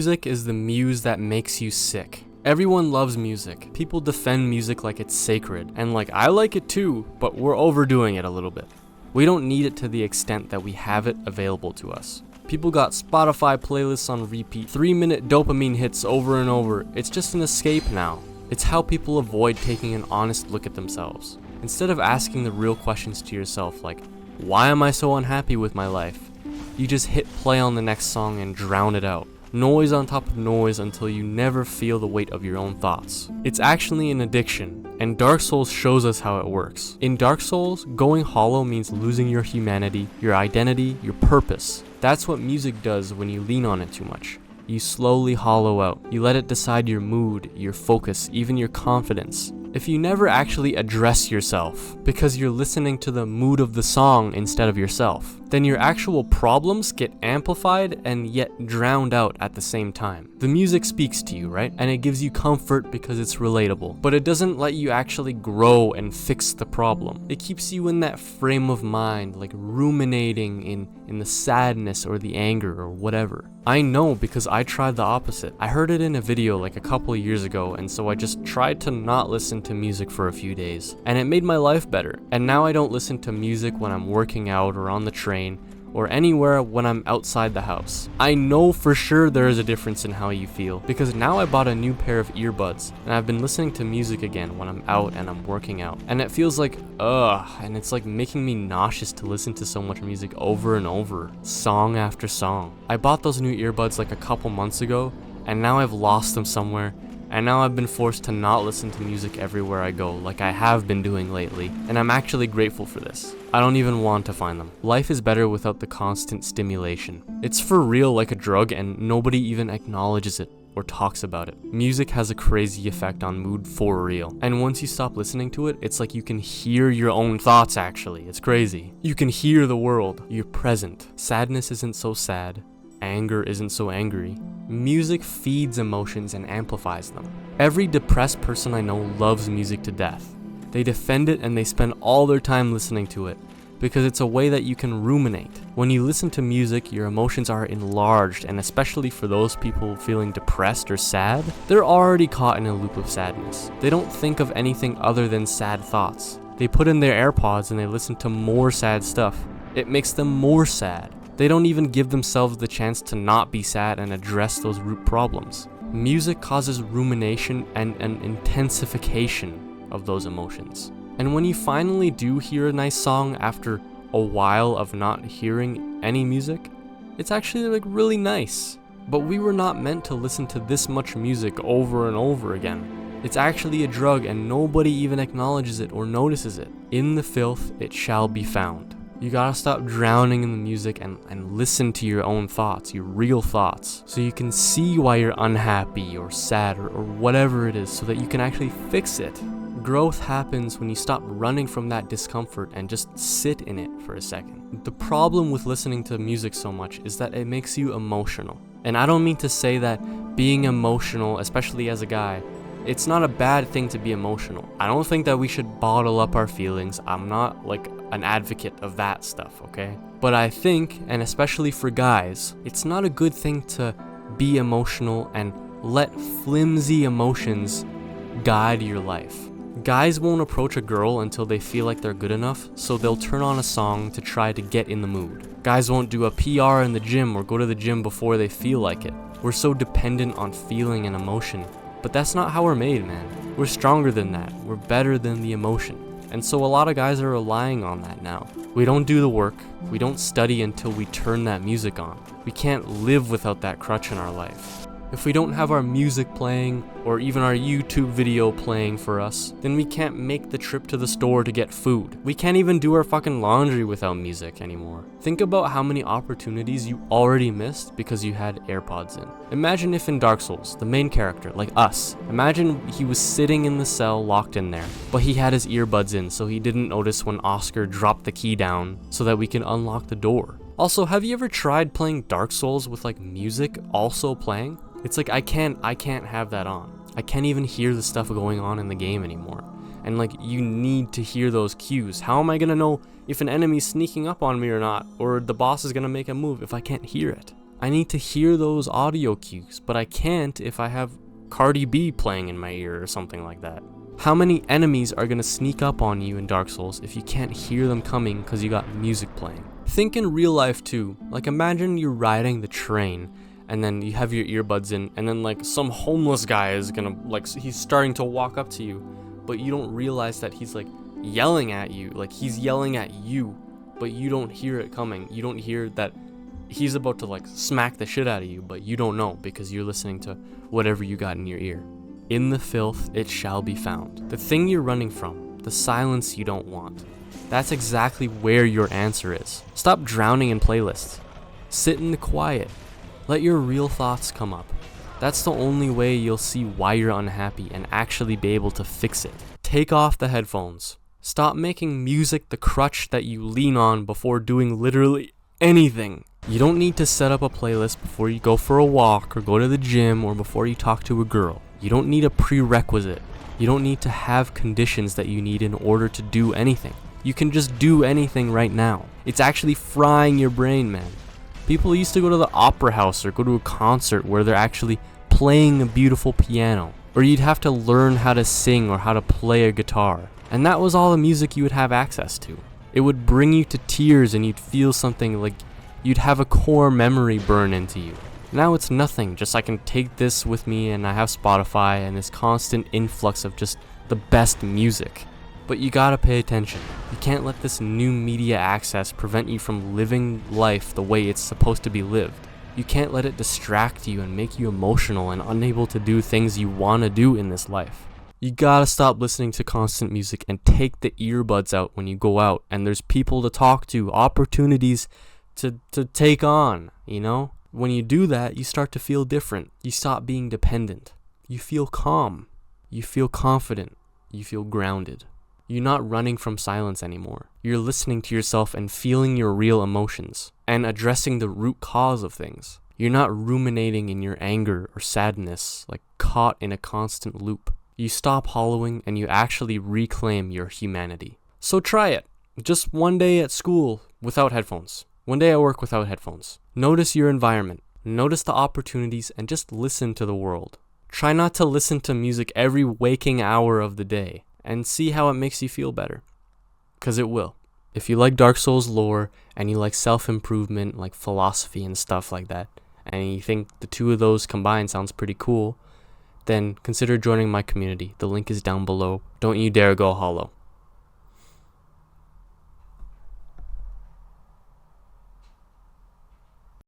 Music is the muse that makes you sick. Everyone loves music. People defend music like it's sacred, and like I like it too, but we're overdoing it a little bit. We don't need it to the extent that we have it available to us. People got Spotify playlists on repeat, 3-minute dopamine hits over and over. It's just an escape now. It's how people avoid taking an honest look at themselves. Instead of asking the real questions to yourself like, why am I so unhappy with my life? You just hit play on the next song and drown it out. Noise on top of noise until you never feel the weight of your own thoughts. It's actually an addiction, and Dark Souls shows us how it works. In Dark Souls, going hollow means losing your humanity, your identity, your purpose. That's what music does when you lean on it too much. You slowly hollow out. You let it decide your mood, your focus, even your confidence. If you never actually address yourself, because you're listening to the mood of the song instead of yourself, then your actual problems get amplified and yet drowned out at the same time. The music speaks to you, right? And it gives you comfort because it's relatable, but it doesn't let you actually grow and fix the problem. It keeps you in that frame of mind, like ruminating in the sadness or the anger or whatever. I know because I tried the opposite. I heard it in a video like a couple of years ago, and so I just tried to not listen to music for a few days, and it made my life better. And now I don't listen to music when I'm working out or on the train or anywhere when I'm outside the house. I know for sure there is a difference in how you feel, because now I bought a new pair of earbuds and I've been listening to music again when I'm out and I'm working out, and it feels like and it's like making me nauseous to listen to so much music over and over, song after song. I bought those new earbuds like a couple months ago, and now I've lost them somewhere. And now I've been forced to not listen to music everywhere I go, like I have been doing lately, and I'm actually grateful for this. I don't even want to find them. Life is better without the constant stimulation. It's for real like a drug, and nobody even acknowledges it or talks about it. Music has a crazy effect on mood for real, and once you stop listening to it, it's like you can hear your own thoughts actually. It's crazy. You can hear the world. You're present. Sadness isn't so sad. Anger isn't so angry. Music feeds emotions and amplifies them. Every depressed person I know loves music to death. They defend it and they spend all their time listening to it because it's a way that you can ruminate. When you listen to music, your emotions are enlarged, and especially for those people feeling depressed or sad, they're already caught in a loop of sadness. They don't think of anything other than sad thoughts. They put in their AirPods and they listen to more sad stuff. It makes them more sad. They don't even give themselves the chance to not be sad and address those root problems. Music causes rumination and an intensification of those emotions. And when you finally do hear a nice song after a while of not hearing any music, it's actually like really nice. But we were not meant to listen to this much music over and over again. It's actually a drug and nobody even acknowledges it or notices it. In the filth it shall be found. You gotta stop drowning in the music and listen to your own thoughts, your real thoughts, so you can see why you're unhappy or sad or whatever it is, so that you can actually fix it. Growth happens when you stop running from that discomfort and just sit in it for a second. The problem with listening to music so much is that it makes you emotional. And I don't mean to say that being emotional, especially as a guy, it's not a bad thing to be emotional. I don't think that we should bottle up our feelings. I'm not like an advocate of that stuff, okay? But I think, and especially for guys, it's not a good thing to be emotional and let flimsy emotions guide your life. Guys won't approach a girl until they feel like they're good enough, so they'll turn on a song to try to get in the mood. Guys won't do a PR in the gym or go to the gym before they feel like it. We're so dependent on feeling and emotion. But that's not how we're made, man. We're stronger than that. We're better than the emotion. And so a lot of guys are relying on that now. We don't do the work. We don't study until we turn that music on. We can't live without that crutch in our life. If we don't have our music playing, or even our YouTube video playing for us, then we can't make the trip to the store to get food. We can't even do our fucking laundry without music anymore. Think about how many opportunities you already missed because you had AirPods in. Imagine if in Dark Souls, the main character, like us, imagine he was sitting in the cell locked in there, but he had his earbuds in so he didn't notice when Oscar dropped the key down so that we can unlock the door. Also, have you ever tried playing Dark Souls with like music also playing? It's like I can't have that on. I can't even hear the stuff going on in the game anymore. And like, you need to hear those cues. How am I gonna know if an enemy's sneaking up on me or not, or the boss is gonna make a move if I can't hear it? I need to hear those audio cues, but I can't if I have Cardi B playing in my ear or something like that. How many enemies are gonna sneak up on you in Dark Souls if you can't hear them coming because you got music playing? Think in real life too. Like, imagine you're riding the train and then you have your earbuds in, and then like some homeless guy is gonna, like, he's starting to walk up to you, but you don't realize that he's like yelling at you. Like, he's yelling at you, but you don't hear it coming. You don't hear that he's about to like smack the shit out of you, but you don't know because you're listening to whatever you got in your ear. In the filth it shall be found. The thing you're running from, the silence you don't want. That's exactly where your answer is. Stop drowning in playlists. Sit in the quiet. Let your real thoughts come up. That's the only way you'll see why you're unhappy and actually be able to fix it. Take off the headphones. Stop making music the crutch that you lean on before doing literally anything. You don't need to set up a playlist before you go for a walk or go to the gym or before you talk to a girl. You don't need a prerequisite. You don't need to have conditions that you need in order to do anything. You can just do anything right now. It's actually frying your brain, man. People used to go to the opera house or go to a concert where they're actually playing a beautiful piano. Or you'd have to learn how to sing or how to play a guitar. And that was all the music you would have access to. It would bring you to tears and you'd feel something like you'd have a core memory burn into you. Now it's nothing, just I can take this with me and I have Spotify and this constant influx of just the best music. But you gotta pay attention. You can't let this new media access prevent you from living life the way it's supposed to be lived. You can't let it distract you and make you emotional and unable to do things you wanna do in this life. You gotta stop listening to constant music and take the earbuds out when you go out and there's people to talk to, opportunities to take on, you know? When you do that, you start to feel different. You stop being dependent. You feel calm. You feel confident. You feel grounded. You're not running from silence anymore. You're listening to yourself and feeling your real emotions and addressing the root cause of things. You're not ruminating in your anger or sadness, like caught in a constant loop. You stop hollowing and you actually reclaim your humanity. So try it. Just one day at school without headphones. One day at work without headphones. Notice your environment. Notice the opportunities and just listen to the world. Try not to listen to music every waking hour of the day and see how it makes you feel better. 'Cause it will. If you like Dark Souls lore and you like self-improvement, like philosophy and stuff like that, and you think the two of those combined sounds pretty cool, then consider joining my community. The link is down below. Don't you dare go hollow.